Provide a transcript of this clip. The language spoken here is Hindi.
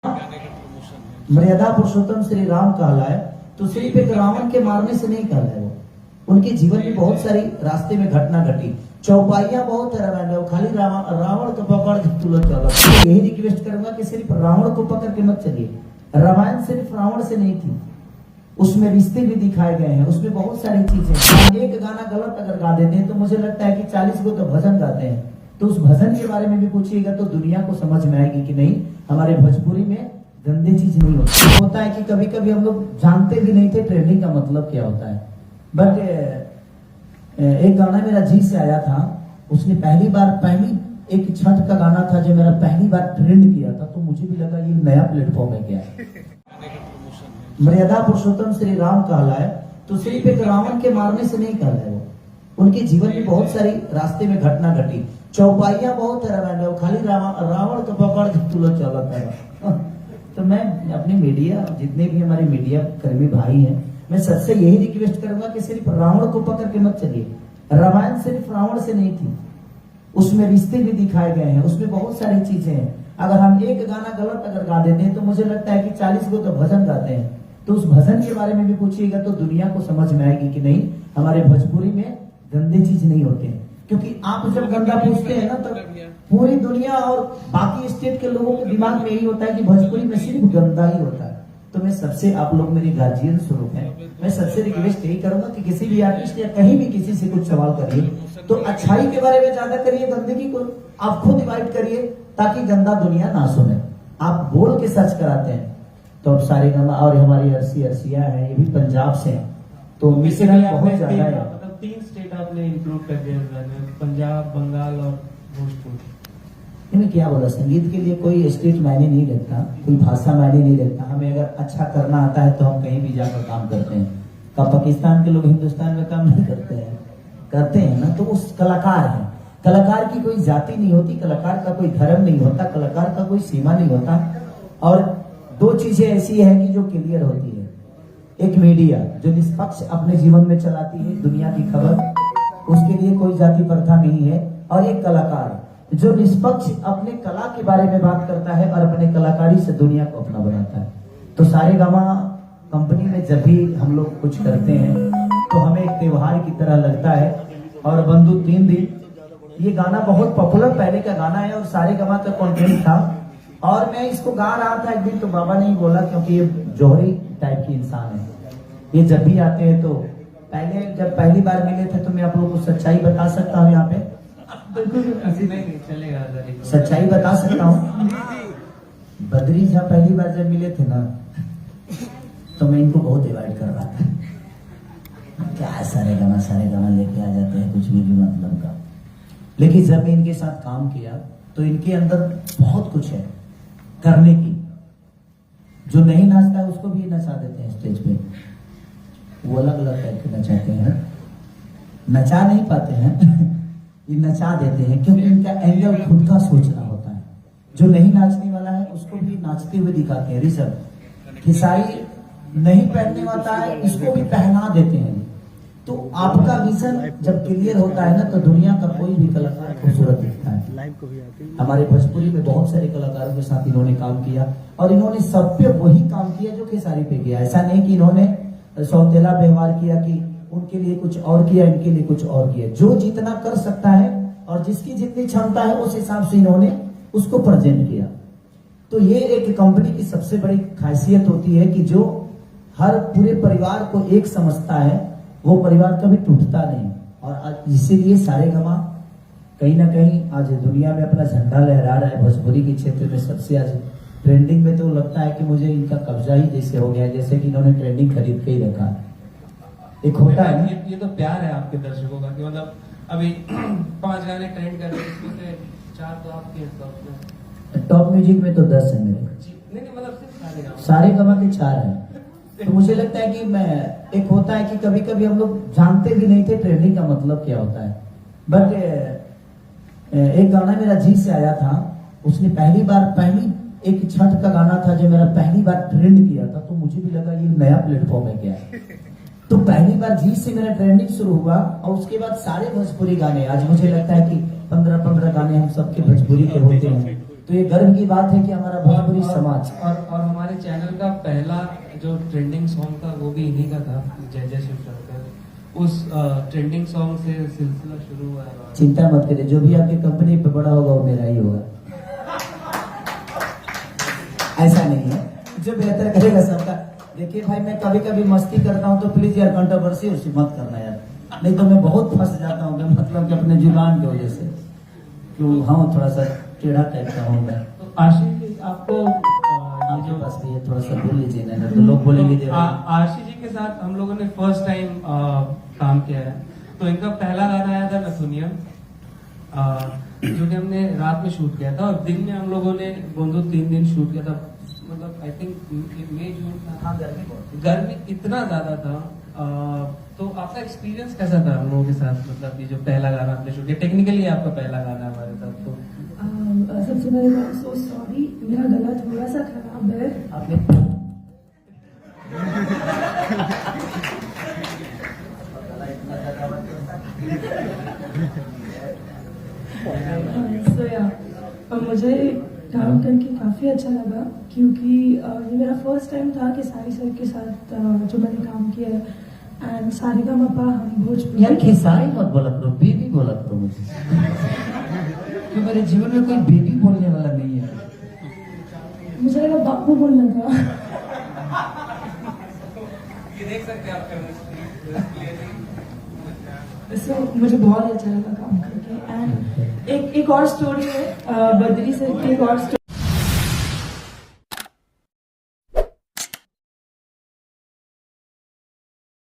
मर्यादा पुरुषोत्तम श्री राम कहलाए तो सिर्फ एक रावण के मारने से नहीं कहलाए। वो उनके जीवन में बहुत सारी रास्ते में घटना घटी, चौपाइयां बहुत है रामायण, खाली रावण को पकड़ के तुलत चला। यही रिक्वेस्ट करूंगा कि सिर्फ रावण को पकड़ के मत चलिए। रामायण सिर्फ रावण से नहीं थी, उसमें रिश्ते भी दिखाए गए हैं, उसमें बहुत सारी चीजें। एक गाना गलत अगर गा देते हैं तो मुझे लगता है कि 40 को तो भजन गाते हैं, तो उस भजन के बारे में भी पूछिएगा तो दुनिया को समझ में आएगी कि नहीं, हमारे भोजपुरी में गंदी चीज नहीं होता है कि कभी कभी हम लोग जानते भी नहीं थे ट्रेंडिंग का मतलब क्या होता है। बट एक गाना मेरा जी से आया था, उसने पहली एक छठ का गाना था जो मेरा पहली बार ट्रेंड किया था, तो मुझे भी लगा ये नया प्लेटफॉर्म है क्या है। मर्यादा पुरुषोत्तम श्री राम कहलाए तो सिर्फ एक रावण के मारने से नहीं कहलाए। वो उनके जीवन में बहुत सारी रास्ते में घटना घटी, चौपाइयां बहुत है रामायण, खाली रावण को पकड़ के तुलत चला था। तो मैं अपनी मीडिया, जितने भी हमारे मीडिया कर्मी भाई हैं, मैं सबसे यही रिक्वेस्ट करूंगा कि सिर्फ रावण को पकड़ के मत चलिए। रामायण सिर्फ रावण से नहीं थी, उसमें रिश्ते भी दिखाए गए हैं, उसमें बहुत सारी चीजें हैं। अगर हम एक गाना गलत अगर गा देते हैं तो मुझे लगता है कि 40 को तो भजन गाते हैं, तो उस भजन के बारे में भी पूछिएगा तो दुनिया को समझ में आएगी कि नहीं, हमारे भोजपुरी में गंदे चीज नहीं होते हैं। क्योंकि आप जब गंदा पूछते हैं ना तो पूरी दुनिया और बाकी स्टेट के लोगों के दिमाग में यही होता है कि भोजपुरी में सिर्फ गंदा ही होता है। तो मैं सबसे, आप लोग मेरे गार्जियन स्वरूप हैं, मैं सबसे रिक्वेस्ट यही करूंगा कि किसी भी आर्टिस्ट या कहीं भी किसी से कुछ सवाल करिए तो अच्छाई के बारे में ज्यादा करिए, गंदगी को आप खुद इन्वाइट करिए ताकि गंदा दुनिया ना सुने। आप बोल के सच कराते हैं तो अब सारे गाना, और हमारी अर्सिया है, ये भी पंजाब से है, तो मिश्रण बहुत ज्यादा है। 3 स्टेट आपने इंक्लूड कर दिया, पंजाब, बंगाल और भोजपुर। मैं क्या बोला, संगीत के लिए कोई स्टेट मायने नहीं रखता, कोई भाषा मायने नहीं रखता। हमें अगर अच्छा करना आता है तो हम कहीं भी जाकर काम करते हैं। का पाकिस्तान के लोग हिंदुस्तान में काम नहीं करते हैं ना, तो उस कलाकार है। कलाकार की कोई जाति नहीं होती, कलाकार का कोई धर्म नहीं होता, कलाकार का कोई सीमा नहीं होता। और 2 चीजें ऐसी है कि जो क्लियर होती है, एक मीडिया जो निष्पक्ष अपने जीवन में चलाती है दुनिया की खबर, उसके लिए कोई जाति प्रथा नहीं है, और एक कलाकार जो निष्पक्ष अपने कला के बारे में बात करता है और अपने कलाकारी से दुनिया को अपना बनाता है। तो सारेगामा कंपनी में जब भी हम लोग कुछ करते हैं तो हमें एक त्योहार की तरह लगता है। और बंधु 3 दिन, ये गाना बहुत पॉपुलर पहले का गाना है और सारेगामा का कंटेंट था, और मैं इसको गा रहा था एक दिन तो बाबा ने ही बोला, क्योंकि ये जौहरी टाइप की इंसान है, ये जब भी आते हैं तो जब पहली बार मिले थे तो मैं आप लोगों को सच्चाई बता सकता हूँ, यहाँ पे नहीं चलेगा, सच्चाई बता सकता हूँ। बद्री जहाँ पहली बार जब मिले थे ना तो मैं इनको बहुत अवॉइड कर रहा था, क्या सारे गाना लेके आ जाते हैं, कुछ भी मतलब का। लेकिन जब मैं इनके साथ काम किया तो इनके अंदर बहुत कुछ है करने की। जो नहीं नाचता है उसको भी नचा देते हैं स्टेज पे, वो अलग अलग करके नचाते हैं, नचा नहीं पाते हैं ये नचा देते हैं, क्योंकि इनका एंगल खुद का सोचना होता है। जो नहीं नाचने वाला है उसको भी नाचते हुए दिखाते हैं। ऋषभ खिसाई नहीं पहनने वाला है, इसको भी पहना देते हैं। तो आपका विजन जब क्लियर होता है ना तो दुनिया का कोई भी कलाकार खूबसूरत दिखता है। हमारे भोजपुरी में बहुत सारे कलाकारों के साथ इन्होंने काम किया और इन्होंने सब पे वही काम किया जो खेसारी पे किया। ऐसा नहीं कि इन्होंने सौतेला व्यवहार किया कि उनके लिए कुछ और किया, इनके लिए कुछ और किया। जो जितना कर सकता है और जिसकी जितनी क्षमता है उस हिसाब से इन्होंने उसको प्रेजेंट किया। तो ये एक कंपनी की सबसे बड़ी खासियत होती है कि जो हर पूरे परिवार को एक समझता है, वो परिवार कभी टूटता नहीं। और इसीलिए सारेगामा कहीं ना कहीं आज दुनिया में अपना झंडा लहरा रहा है। भोजपुरी के क्षेत्र में सबसे आज ट्रेंडिंग में, तो लगता है कि मुझे इनका कब्जा ही जैसे हो गया है, जैसे कि इन्होंने ट्रेंडिंग खरीद के ही रखा। एक होता है ना, ये तो प्यार है आपके दर्शकों का कि मतलब अभी 5 गाने ट्रेंड कर रहे हैं, इसमें से 4 तो आपके टॉप म्यूजिक में तो 10 है मेरे। नहीं मतलब सिर्फ सारेगामा के 4 है। तो मुझे लगता है कि मैं, एक होता है कि कभी कभी हम लोग जानते भी नहीं थे ट्रेंडिंग का मतलब क्या होता है। बट एक गाना मेरा जी से आया था, उसने पहली एक छठ का गाना था जो मेरा पहली बार ट्रेंड किया था, तो मुझे भी लगा ये नया प्लेटफॉर्म है क्या है। तो पहली बार जी से मेरा ट्रेंडिंग शुरू हुआ और उसके बाद सारे भोजपुरी गाने, आज मुझे लगता है कि 15 गाने हम सबके भोजपुरी के होते हैं। तो ये गर्व की बात है कि हमारा भोजपुरी समाज और हमारे चैनल का पहला जो ट्रेंडिंग सॉन्ग था वो भी इन्हीं का था, जय जय शिव शंकर। उस ट्रेंडिंग सॉन्ग से सिलसिला शुरू हुआ है। चिंता मत करिए, जो भी आपकी कंपनी पे बड़ा होगा वो मेरा ही होगा। ऐसा नहीं है, जो बेहतर करेगा सबका। देखिए भाई, मैं कभी कभी मस्ती करता हूँ तो प्लीज यार कंट्रोवर्सी उसी मत करना यार, नहीं तो मैं बहुत फंस जाता हूँ मैं, मतलब कि अपने जुबान की वजह से, क्यों हाँ थोड़ा सा टेढ़ा टाइप का हूँ मैं। तो आशीष जी, आपको ये आपके जो पास भी है, थोड़ा सा बोल लीजिए ना, तो लोग बोलेंगे तो आशीष जी के साथ हम लोगों ने फर्स्ट टाइम काम किया है। तो इनका पहला गाना आया था नथुनियम, जो कि हमने रात में शूट किया था, और दिन में हम लोगों ने गोंदो 3 दिन शूट किया था। मतलब आई थिंक मई जून था। हाँ, गर्मी इतना ज्यादा था। तो आपका एक्सपीरियंस कैसा था हम लोगों के साथ? मतलब ये जो पहला गाना आपने शूट किया, टेक्निकली आपका पहला गाना हमारे साथ, तो सबसे पहले मैं सो सॉरी, मेरा गला थोड़ा सा खराब है। आपने सो या मुझे काम करके काफ़ी अच्छा लगा, क्योंकि ये मेरा फर्स्ट टाइम था कि सारी सर के साथ जो मैंने काम किया है। एंड सारेगामापा हम भोजपुरी। यार खेसारी मत बोला करो, बेबी बोला करो मुझे, क्यों मेरे जीवन में कोई बेबी बोलने वाला नहीं है। मुझे लगा बापू बोलना था। ये देख सकते हैं आप। सो मुझे बहुत अच्छा लगा काम करके। एंड एक और स्टोरी है, बद्री सर की एक और स्टोरी।